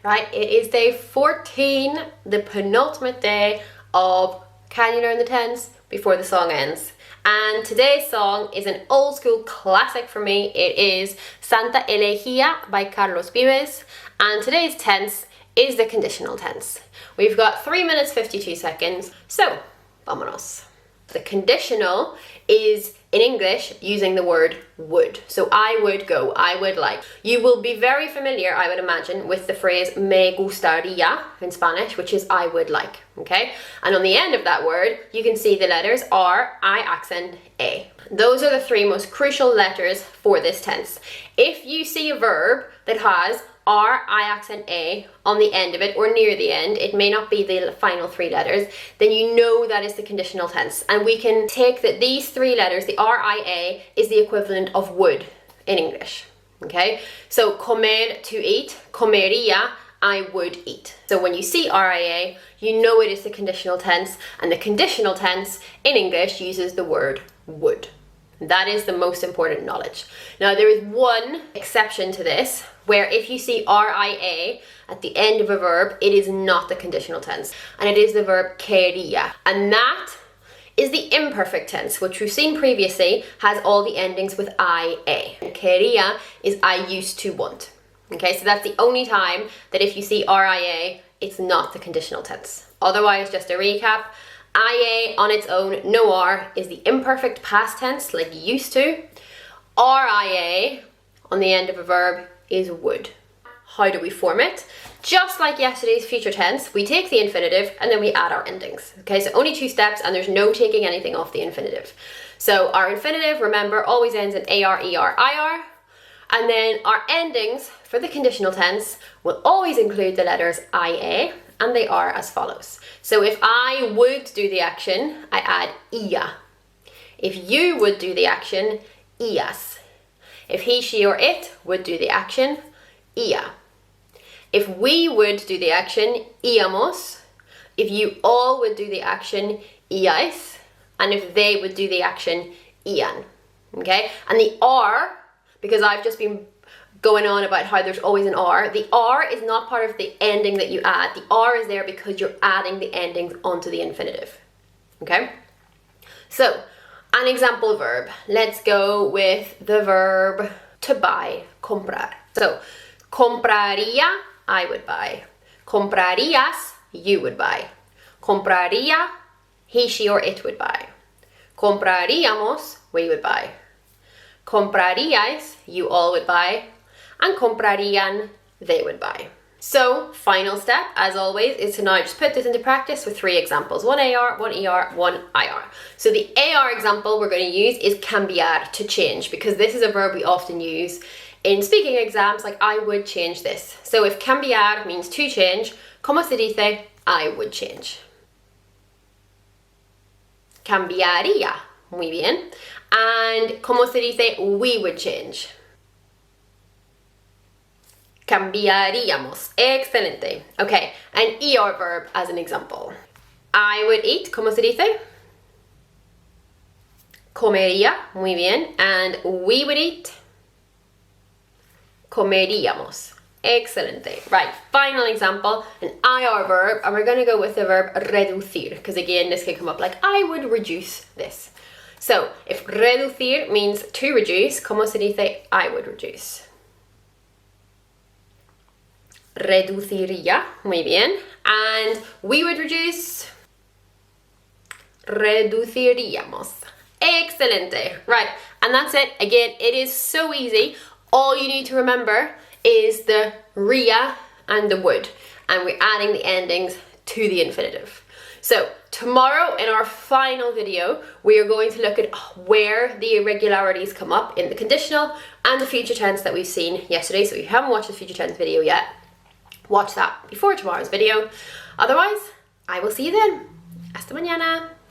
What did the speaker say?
right? It is day 14, the penultimate day of Can You Learn the Tense Before the Song Ends. And today's song is an old school classic for me. It is Santa Elegia by Carlos Vives. And today's tense is the conditional tense. We've got 3 minutes 52 seconds. So, vámonos. The conditional is in English using the word would. So I would go, I would like. You will be very familiar, I would imagine, with the phrase me gustaría in Spanish, which is I would like, okay? And on the end of that word, you can see the letters R, I accent, A. Those are the three most crucial letters for this tense. If you see a verb that has R, I accent, A on the end of it or near the end, it may not be the final three letters, then you know that is the conditional tense. And we can take that these three letters, the R, I, A, is the equivalent of would in English, okay? So comer, to eat, comería, I would eat. So when you see RIA, you know it is the conditional tense, and the conditional tense in English uses the word would. That is the most important knowledge. Now there is one exception to this, where if you see RIA at the end of a verb, it is not the conditional tense, and it is the verb quería. And that is the imperfect tense, which we've seen previously has all the endings with IA. Quería is I used to want. Okay, so that's the only time that if you see RIA, it's not the conditional tense. Otherwise, just a recap, IA on its own, no R, is the imperfect past tense, like used to. RIA on the end of a verb is would. How do we form it? Just like yesterday's future tense, we take the infinitive and then we add our endings. Okay, so only 2 steps and there's no taking anything off the infinitive. So our infinitive, remember, always ends in AR, ER, IR. And then our endings for the conditional tense will always include the letters IA, and they are as follows. So if I would do the action, I add ia. If you would do the action, ias. If he, she, or it would do the action, ia. If we would do the action, íamos. If you all would do the action, iais. And if they would do the action, ian. Okay? And the R, because I've just been going on about how there's always an R, the R is not part of the ending that you add. The R is there because you're adding the endings onto the infinitive. Okay? So, an example verb. Let's go with the verb to buy, comprar. So, compraría, I would buy. Comprarías, you would buy. Compraría, he, she, or it would buy. Compraríamos, we would buy. Compraríais, you all would buy. And comprarían, they would buy. So, final step, as always, is to now just put this into practice with 3 examples. 1 AR, 1 ER, 1 IR. So the AR example we're going to use is cambiar, to change, because this is a verb we often use in speaking exams, like I would change this. So if cambiar means to change, como se dice, I would change. Cambiaría, muy bien. And como se dice, we would change. Cambiaríamos. Excelente. Okay, an ER verb as an example. I would eat, como se dice? Comería, muy bien. And we would eat? Comeríamos. Excelente. Right, final example, an IR verb, and we're going to go with the verb reducir, because again, this can come up like, I would reduce this. So, if reducir means to reduce, como se dice, I would reduce? Reduciría, muy bien. And we would reduce? Reduciríamos. Excelente. Right, and that's it. Again, it is so easy. All you need to remember is the ria and the would, and we're adding the endings to the infinitive. So tomorrow in our final video, we are going to look at where the irregularities come up in the conditional and the future tense that we've seen yesterday. So if you haven't watched the future tense video yet, watch that before tomorrow's video. Otherwise, I will see you then. Hasta mañana.